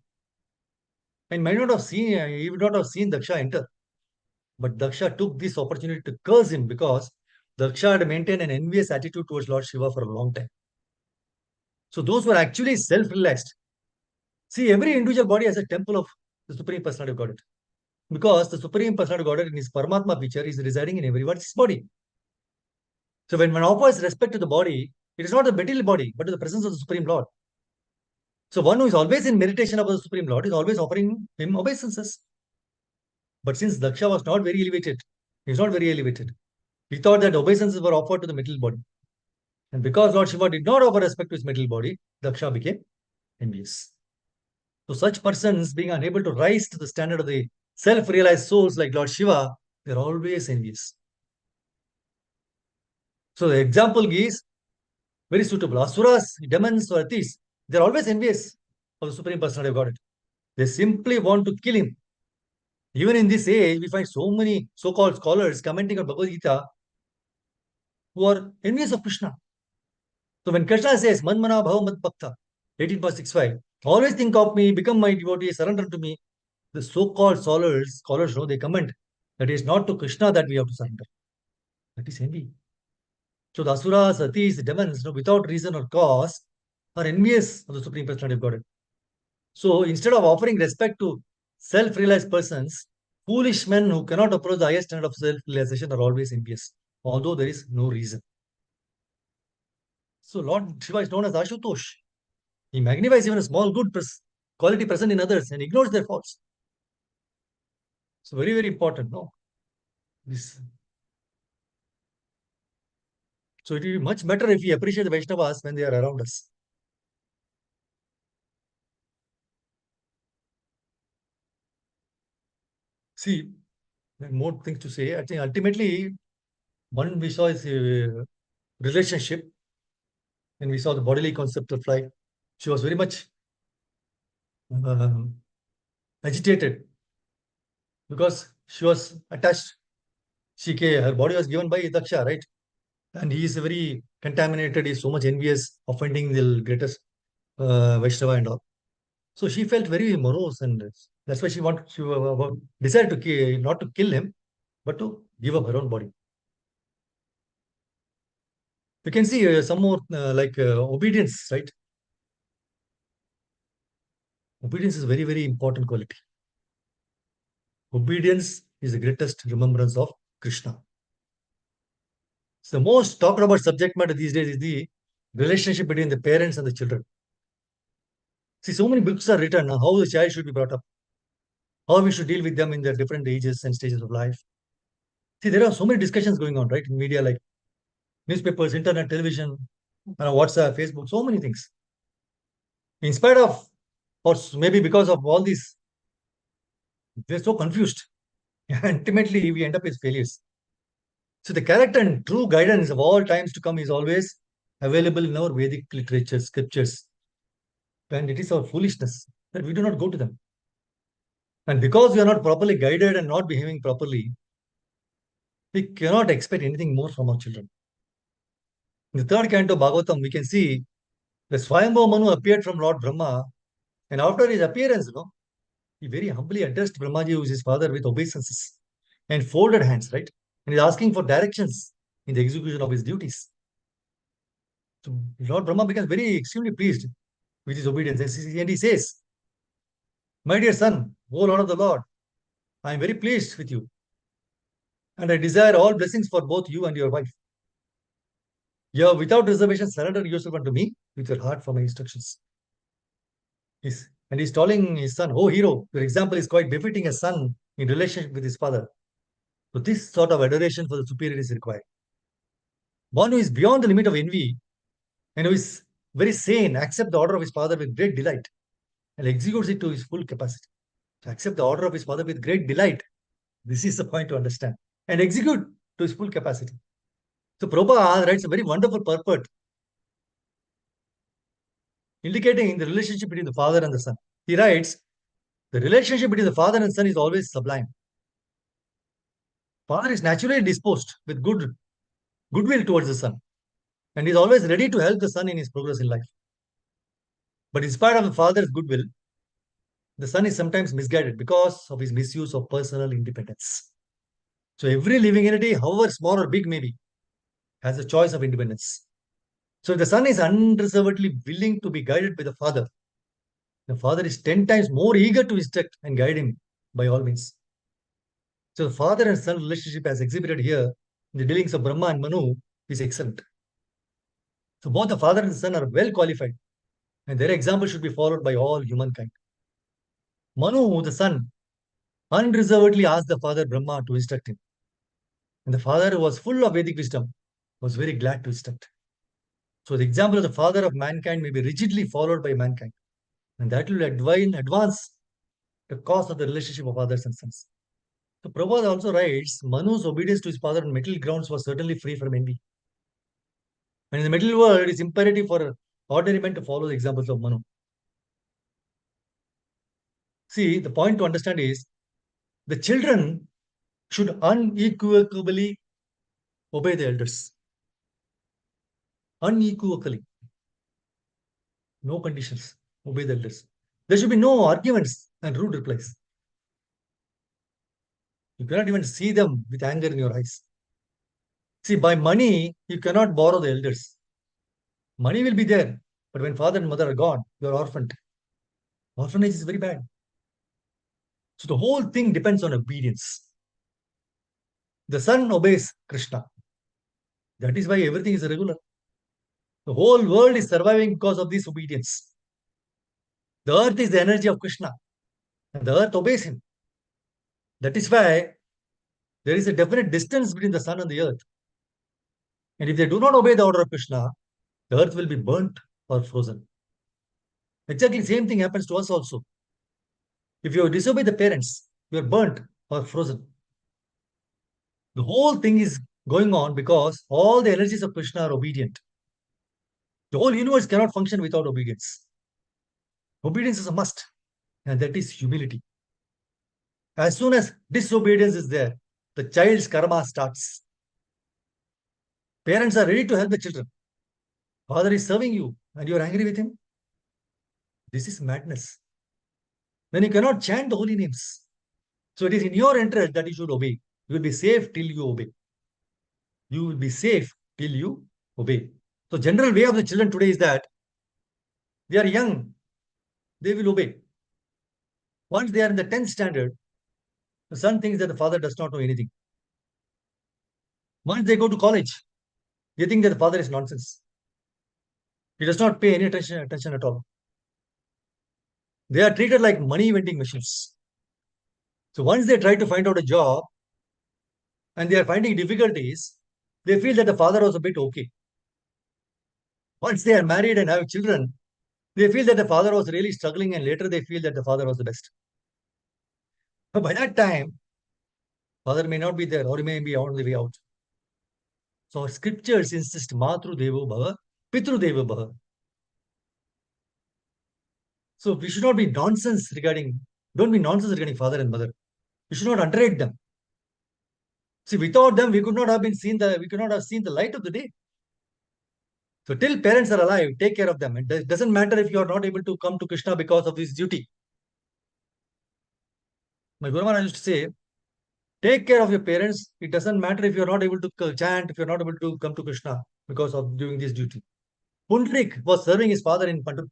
And might not have seen, he would not have seen Daksha enter. But Daksha took this opportunity to curse him because Daksha had maintained an envious attitude towards Lord Shiva for a long time. So those were actually self-realized. See, every individual body has a temple of the Supreme Personality of Godhead. Because the Supreme Personality of Godhead in his Paramatma feature is residing in everyone's body. So when one offers respect to the body, it is not the material body, but to the presence of the Supreme Lord. So one who is always in meditation about the Supreme Lord is always offering him obeisances. But since Daksha was not very elevated, he was not very elevated. He thought that obeisances were offered to the material body. And because Lord Shiva did not offer respect to his material body, Daksha became envious. So such persons being unable to rise to the standard of the self-realized souls like Lord Shiva, they're always envious. So the example is very suitable. Asuras, demons, or thieves, they're always envious of the Supreme Personality of Godhead. They simply want to kill him. Even in this age, we find so many so-called scholars commenting on Bhagavad Gita who are envious of Krishna. So when Krishna says, Manmana Bhava Mad Bhakta, 18.65, always think of me, become my devotee, surrender to me. The so-called scholars know, they comment that it is not to Krishna that we have to surrender. That is envy. So the asuras, atis, the demons, without reason or cause, are envious of the Supreme Personality of Godhead. So instead of offering respect to self-realized persons, foolish men who cannot approach the highest standard of self-realization are always envious, although there is no reason. So Lord Shiva is known as Ashutosh. He magnifies even a small good quality present in others and ignores their faults. So very, very important, no? This. So it will be much better if we appreciate the Vaishnavas when they are around us. See, more things to say. I think ultimately, one we saw is a relationship, and we saw the bodily concept of life. She was very much agitated because she was attached. Her body was given by Daksha, right? And he is very contaminated. He is so much envious, offending the greatest Vaishnava and all. So she felt very morose, and that's why she decided to not to kill him, but to give up her own body. You can see some more obedience, right? Obedience is a very, very important quality. Obedience is the greatest remembrance of Krishna. So the most talked about subject matter these days is the relationship between the parents and the children. See, so many books are written on how the child should be brought up, how we should deal with them in their different ages and stages of life. See, there are so many discussions going on, right, in media, like newspapers, internet, television, WhatsApp, Facebook, so many things. In spite of, or maybe because of all these, we're so confused. Ultimately, we end up as failures. So the character and true guidance of all times to come is always available in our Vedic literature, scriptures. And it is our foolishness that we do not go to them. And because we are not properly guided and not behaving properly, we cannot expect anything more from our children. In the third canto of Bhagavatam, we can see the Swayambhava Manu appeared from Lord Brahma, and after his appearance, he very humbly addressed Brahmaji, who is his father, with obeisances and folded hands, right? And he's asking for directions in the execution of his duties. So Lord Brahma becomes very extremely pleased with his obedience, and he says, "My dear son, O Lord of the Lord, I am very pleased with you, and I desire all blessings for both you and your wife. You have without reservation surrendered yourself unto me with your heart for my instructions." And he's telling his son, "Oh hero, your example is quite befitting a son in relationship with his father." So this sort of adoration for the superior is required. One who is beyond the limit of envy and who is very sane, accept the order of his father with great delight and executes it to his full capacity. To accept the order of his father with great delight. This is the point to understand. And execute to his full capacity. So Prabhupada writes a very wonderful purport indicating the relationship between the father and the son. He writes, the relationship between the father and son is always sublime. Father is naturally disposed with goodwill towards the son, and is always ready to help the son in his progress in life. But in spite of the father's goodwill, the son is sometimes misguided because of his misuse of personal independence. So every living entity, however small or big may be, has a choice of independence. So if the son is unreservedly willing to be guided by the father is 10 times more eager to instruct and guide him by all means. So the father and son relationship as exhibited here in the dealings of Brahma and Manu is excellent. So both the father and the son are well qualified, and their example should be followed by all humankind. Manu, the son, unreservedly asked the father Brahma to instruct him. And the father, who was full of Vedic wisdom, was very glad to instruct. So the example of the father of mankind may be rigidly followed by mankind. And that will advance the cause of the relationship of fathers and sons. So Prabhupada also writes, Manu's obedience to his father on material grounds was certainly free from envy. And in the material world, it is imperative for ordinary men to follow the examples of Manu. See, the point to understand is the children should unequivocally obey the elders. Unequivocally. No conditions. Obey the elders. There should be no arguments and rude replies. You cannot even see them with anger in your eyes. See, by money, you cannot borrow the elders. Money will be there, but when father and mother are gone, you are orphaned. Orphanage is very bad. So the whole thing depends on obedience. The son obeys Krishna. That is why everything is regular. The whole world is surviving because of this obedience. The earth is the energy of Krishna, and the earth obeys him. That is why there is a definite distance between the sun and the earth. And if they do not obey the order of Krishna, the earth will be burnt or frozen. Exactly the same thing happens to us also. If you disobey the parents, you are burnt or frozen. The whole thing is going on because all the energies of Krishna are obedient. The whole universe cannot function without obedience. Obedience is a must, and that is humility. As soon as disobedience is there, the child's karma starts. Parents are ready to help the children. Father is serving you, and you are angry with him. This is madness. Then you cannot chant the holy names. So it is in your interest that you should obey. You will be safe till you obey. You will be safe till you obey. So general way of the children today is that they are young, they will obey. Once they are in the 10th standard, the son thinks that the father does not know anything. Once they go to college, they think that the father is nonsense. He does not pay any attention at all. They are treated like money vending machines. So once they try to find out a job and they are finding difficulties, they feel that the father was a bit okay. Once they are married and have children, they feel that the father was really struggling, and later they feel that the father was the best. But by that time, father may not be there or he may be on the way out. So our scriptures insist Matru Devo Bhava, Pitru Devo Bhava. So we should not be nonsense regarding, don't be nonsense regarding father and mother. We should not underrate them. See, without them, we could not have seen the light of the day. So till parents are alive, take care of them. It doesn't matter if you are not able to come to Krishna because of this duty. My Guru Maharaj used to say, take care of your parents. It doesn't matter if you're not able to chant, if you're not able to come to Krishna because of doing this duty. Pundrik was serving his father in Pandharpur.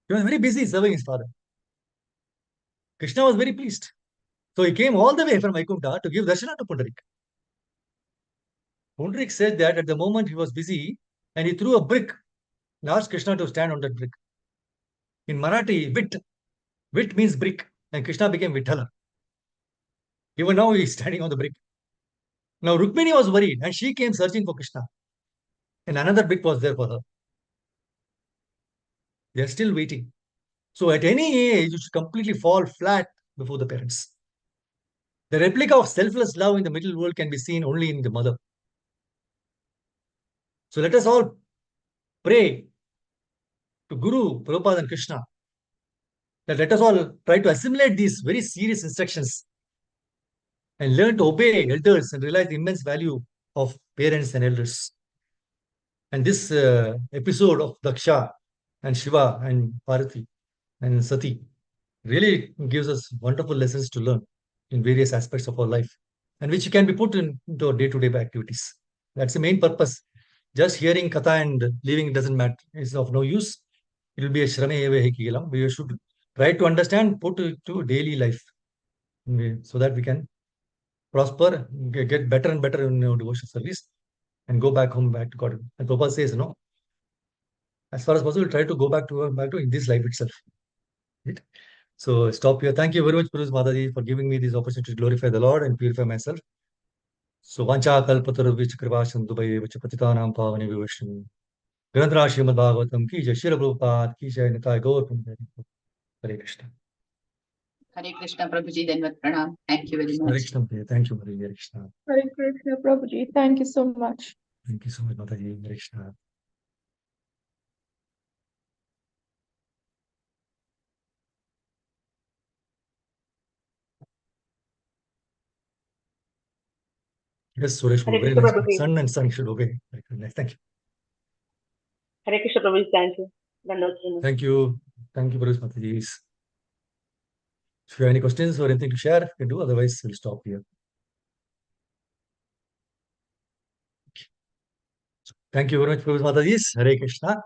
He was very busy serving his father. Krishna was very pleased. So he came all the way from Vaikuntha to give darshana to Pundrik. Pundrik said that at the moment he was busy and he threw a brick and asked Krishna to stand on that brick. In Marathi, vit means brick, and Krishna became Vithala. Even now he is standing on the brick. Now Rukmini was worried and she came searching for Krishna. And another brick was there for her. They are still waiting. So at any age, you should completely fall flat before the parents. The replica of selfless love in the middle world can be seen only in the mother. So let us all pray to Guru, Prabhupada and Krishna that let us all try to assimilate these very serious instructions and learn to obey elders and realize the immense value of parents and elders. And this episode of Daksha and Shiva and Parvati and Sati really gives us wonderful lessons to learn in various aspects of our life, and which can be put into our day-to-day activities. That's the main purpose. Just hearing katha and leaving doesn't matter. It's of no use. It will be a shrame eva hai kevalam. We should try to understand, put it to daily life, so that we can prosper, get better and better in our devotional service, and go back home, back to God. And Prabhupada says, as far as possible, try to go back to in this life itself. Right? So stop here. Thank you very much, Purus Mataji, for giving me this opportunity to glorify the Lord and purify myself. So Vancha Kalpataruvich Krivashan Dubai, which Patitanam Pavani Vivishnu. Granthra Srimad Bhagavatam ki jai, Shri Prabhupada ki jai, Nitai Gaur Pundari. Hare Krishna. Hare Krishna, Prabhuji, Dandavat Pranam. Thank you very Hare much. Krishna. Thank you, Hare Krishna. Hare Krishna, Prabhuji. Thank you so much. Thank you so much, Mataji. Hare Krishna. Yes, Suresh, Hare very Krishna, nice. Prabhuji. Sun and sun should obey. Very nice. Thank you. Hare Krishna, Prabhuji. Thank you. Dandavat. Thank you. Thank you, Purus Mataji. If you have any questions or anything to share, you can do. Otherwise, we'll stop here. Thank you very much, Purus Mataji. Hare Krishna.